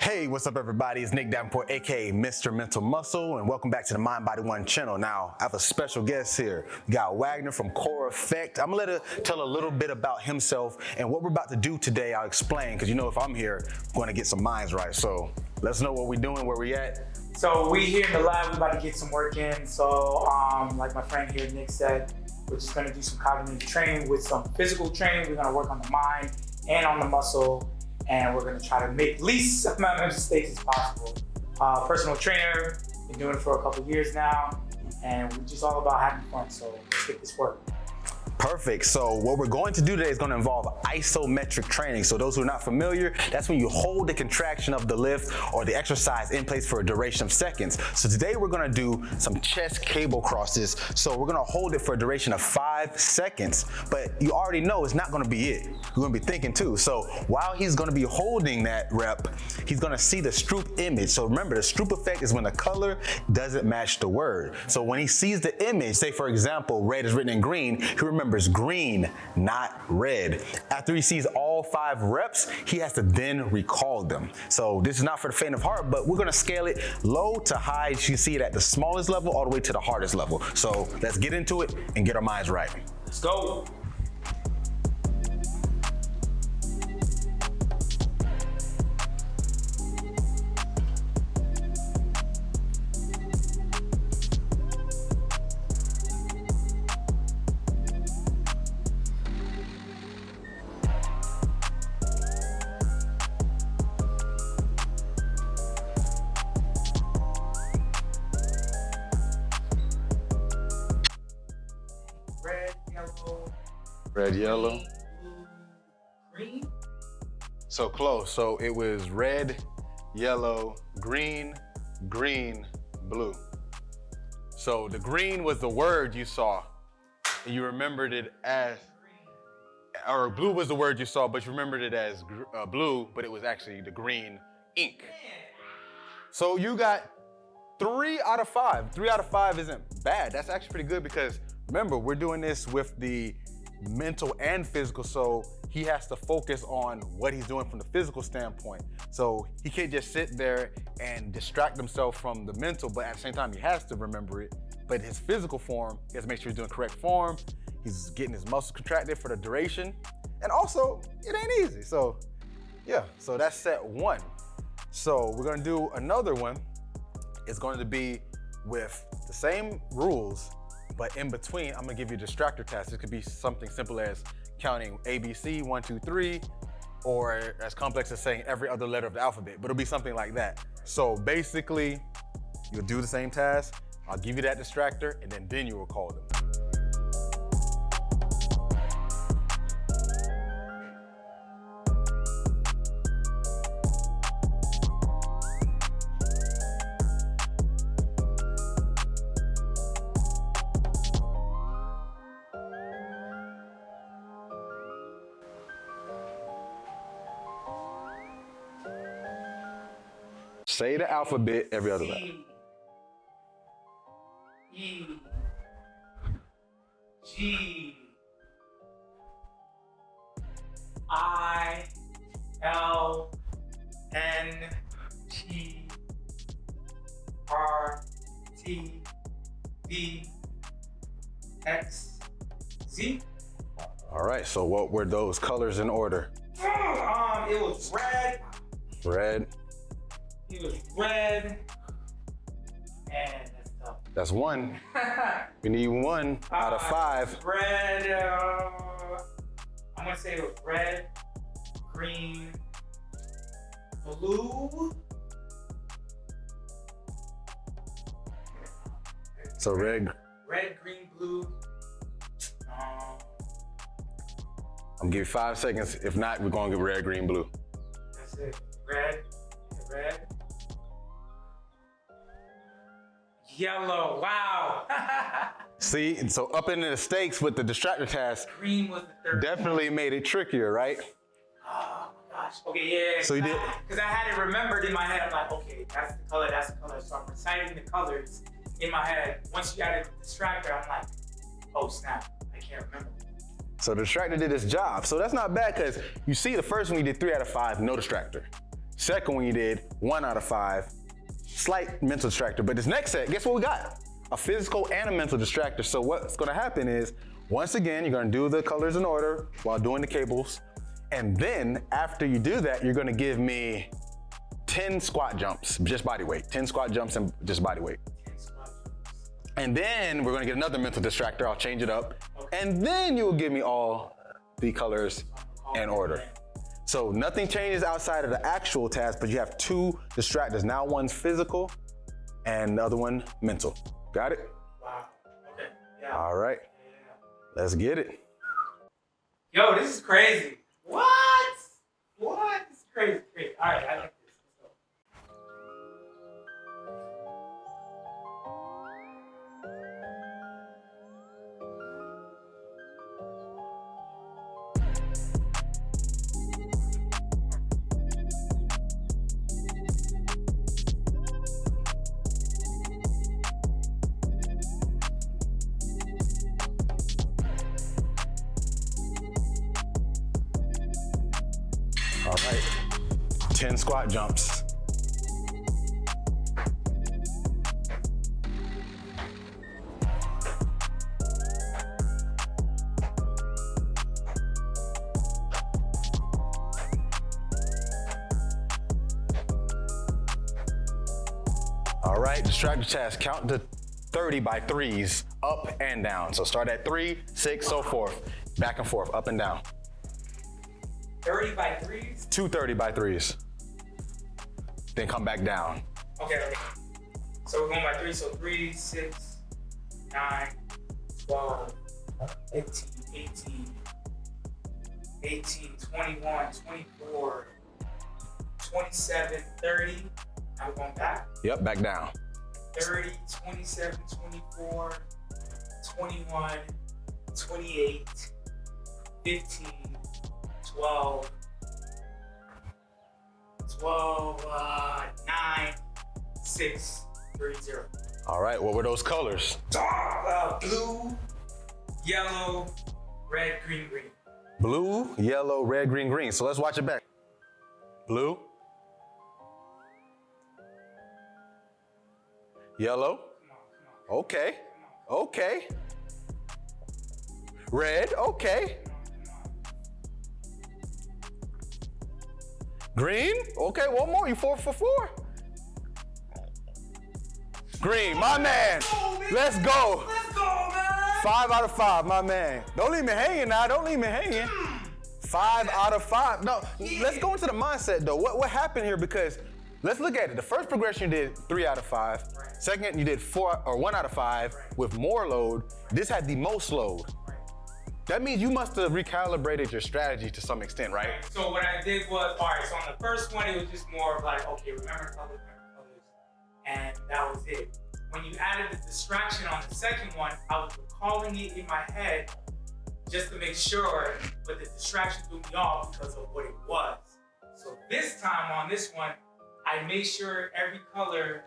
Hey, what's up everybody? It's Nick Davenport, aka Mr. Mental Muscle, and welcome back to the Mind Body One channel. Now, I have a special guest here. We got Wagner from Core Effect. I'm gonna let her tell a little bit about himself and what we're about to do today. I'll explain, because you know if I'm here, I'm gonna get some minds right. So let's know what we're doing, where we at. So we here in the lab, we're about to get some work in. So like my friend here, Nick said, we're just gonna do some cognitive training with some physical training. We're gonna work on the mind and on the muscle. And we're gonna try to make least amount of mistakes as possible. Personal trainer, been doing it for a couple of years now, and we're just all about having fun, so let's get this work. Perfect. So what we're going to do today is going to involve isometric training. So those who are not familiar, that's when you hold the contraction of the lift or the exercise in place for a duration of seconds. So today we're going to do some chest cable crosses. So we're going to hold it for a duration of 5 seconds, but you already know it's not going to be it. You're going to be thinking too. So while he's going to be holding that rep, he's going to see the Stroop image. So remember, the Stroop effect is when the color doesn't match the word. So when he sees the image, say for example, red is written in green, he remembers green, not red. After he sees all 5 reps, he has to then recall them. So this is not for the faint of heart, but we're gonna scale it low to high. You can see it at the smallest level all the way to the hardest level. So let's get into it and get our minds right. Let's go. Red, yellow. Blue, green. So close. So it was red, yellow, green, blue. So the green was the word you saw. And you remembered it as, or blue was the word you saw, but you remembered it as blue, but it was actually the green ink. So you got 3 out of 5. 3 out of 5 isn't bad. That's actually pretty good because remember, we're doing this with the mental and physical, so he has to focus on what he's doing from the physical standpoint. So he can't just sit there and distract himself from the mental, but at the same time, he has to remember it. But his physical form, he has to make sure he's doing correct form. He's getting his muscles contracted for the duration. And also, it ain't easy. So yeah, so that's set 1. So we're gonna do another one. It's going to be with the same rules, but in between, I'm gonna give you a distractor task. It could be something simple as counting ABC, 1, 2, 3, or as complex as saying every other letter of the alphabet, but it'll be something like that. So basically, you'll do the same task, I'll give you that distractor, and then you will call them. Say the alphabet every other letter. E, G, I, L, N, T, R, T, V, X, Z. All right, so what were those colors in order? It was red. Red. It was red. And that's tough. That's 1. We need 1 out of 5. Red, I'm gonna say it was red, green, blue. So red. Red, green, blue. I'm gonna give you 5 seconds. If not, we're gonna get red, green, blue. That's it. Red, yellow. Wow. See, and so up into the stakes with the distractor task. Green was the third. Definitely made it trickier, right? Oh my gosh. Okay, yeah. So you did. Because I had it remembered in my head. I'm like, okay, that's the color, that's the color. So I'm reciting the colors in my head. Once you added the distractor, I'm like, oh snap, I can't remember. So the distractor did its job. So that's not bad because you see the first one we did 3 out of 5, no distractor. Second one you did 1 out of 5. Slight mental distractor. But this next set, guess what we got? A physical and a mental distractor. So what's gonna happen is, once again, you're gonna do the colors in order while doing the cables. And then after you do that, you're gonna give me 10 squat jumps, just body weight. 10 squat jumps and just body weight. 10 squat jumps. And then we're gonna get another mental distractor. I'll change it up. Okay. And then you will give me all the colors in order. So nothing changes outside of the actual task, but you have 2 distractors. Now one's physical and the other one mental. Got it? Wow, okay, yeah. All right, let's get it. Yo, this is crazy. What? This is crazy, crazy. All right, I like this. Let's go. All right, 10 squat jumps. All right, distractor task, count to 30 by 3s, up and down. So start at 3, 6, so forth, back and forth, up and down. 30 by 3s? 2 30 by 3s. Then come back down. Okay. So we're going by 3. So 3, 6, 9, 12, 15, 18, 21, 24, 27, 30. Now we're going back. Yep, back down. 30, 27, 24, 21, 28, 15, 12, 9, 6, 3, 0. All right, what were those colors? Blue, yellow, red, green, green. Blue, yellow, red, green, green. So let's watch it back. Blue. Yellow. Come on. Okay. Okay. Red. Okay. Green. Okay, one more. You 4 for 4. Green, my man. Let's go. Let's go, man. 5 out of 5, my man. Don't leave me hanging now. Don't leave me hanging. 5 out of 5. No, let's go into the mindset though. What happened here? Because let's look at it. The first progression you did 3 out of 5. Right. Second, you did 1 out of 5 with more load. This had the most load. That means you must have recalibrated your strategy to some extent, right? So what I did was, all right, so on the first one, it was just more of like, okay, remember colors, and that was it. When you added the distraction on the second one, I was recalling it in my head just to make sure, but the distraction threw me off because of what it was. So this time on this one, I made sure every color,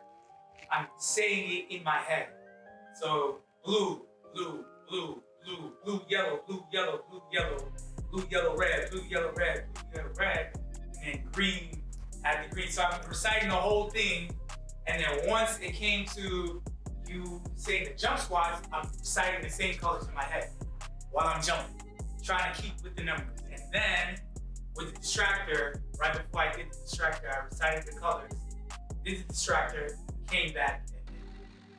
I'm saying it in my head. So blue, blue, blue, blue, blue, yellow, blue, yellow, blue, yellow, blue, yellow, red, blue, yellow, red, blue, yellow, red, and then green, add the green. So I'm reciting the whole thing, and then once it came to you saying the jump squats, I'm reciting the same colors in my head while I'm jumping, trying to keep with the numbers. And then with the distractor, right before I did the distractor, I recited the colors, did the distractor, came back, and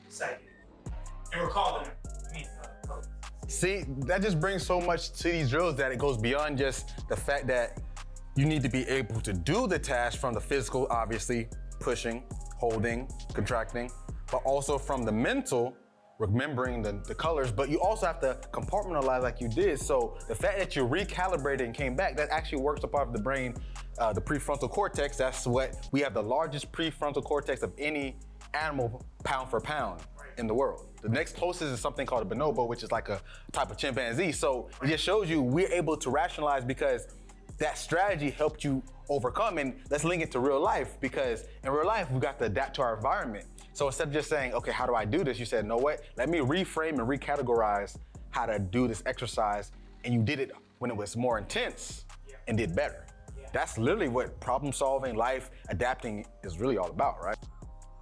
recited it, and recalled them. Colors. See, that just brings so much to these drills that it goes beyond just the fact that you need to be able to do the task from the physical, obviously, pushing, holding, contracting, but also from the mental, remembering the colors, but you also have to compartmentalize like you did. So the fact that you recalibrated and came back, that actually works a part of the brain, the prefrontal cortex. That's what we have, the largest prefrontal cortex of any animal pound for pound in the world. The next closest is something called a bonobo, which is like a type of chimpanzee. So it just shows you we're able to rationalize because that strategy helped you overcome. And let's link it to real life, because in real life, we've got to adapt to our environment. So instead of just saying, okay, how do I do this? You said, know what? Let me reframe and recategorize how to do this exercise. And you did it when it was more intense and did better. Yeah. that's literally what problem solving, life, adapting is really all about, right?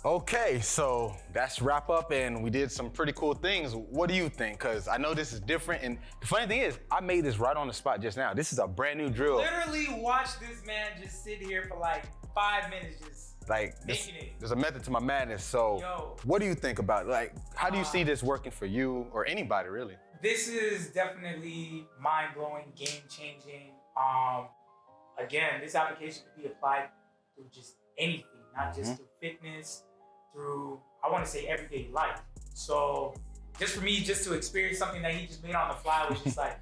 Okay, so that's wrap up, and we did some pretty cool things. What do you think? Because I know this is different, and the funny thing is, I made this right on the spot just now. This is a brand new drill. Literally watch this man just sit here for like 5 minutes just like making it. There's a method to my madness. So what do you think about it? Like, how do you see this working for you or anybody really? This is definitely mind-blowing, game-changing. Again, this application could be applied through just anything, not just through fitness, through, I want to say, everyday life. So just for me, just to experience something that he just made on the fly was just like,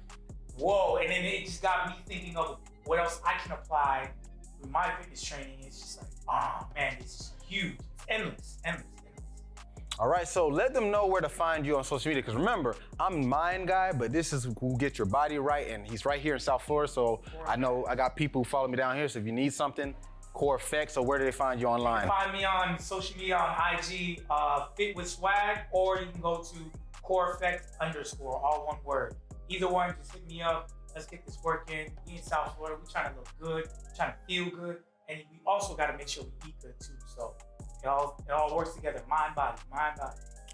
whoa. And then it just got me thinking of what else I can apply through my fitness training. It's just like, oh man, this is huge. It's endless. All right, so let them know where to find you on social media, because remember, I'm Mind Guy, but this is who gets your body right, and he's right here in South Florida, so I know I got people who follow me down here, so if you need something, Core Effect, so where do they find you online? You can find me on social media on IG, Fit with Swag, or you can go to Core Effect _, all one word. Either one, just hit me up. Let's get this work in. We in South Florida, we're trying to look good, trying to feel good, and we also got to make sure we eat good too. So it all works together, mind, body.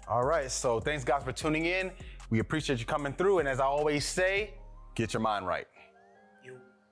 All right, so thanks guys for tuning in. We appreciate you coming through, and as I always say, get your mind right.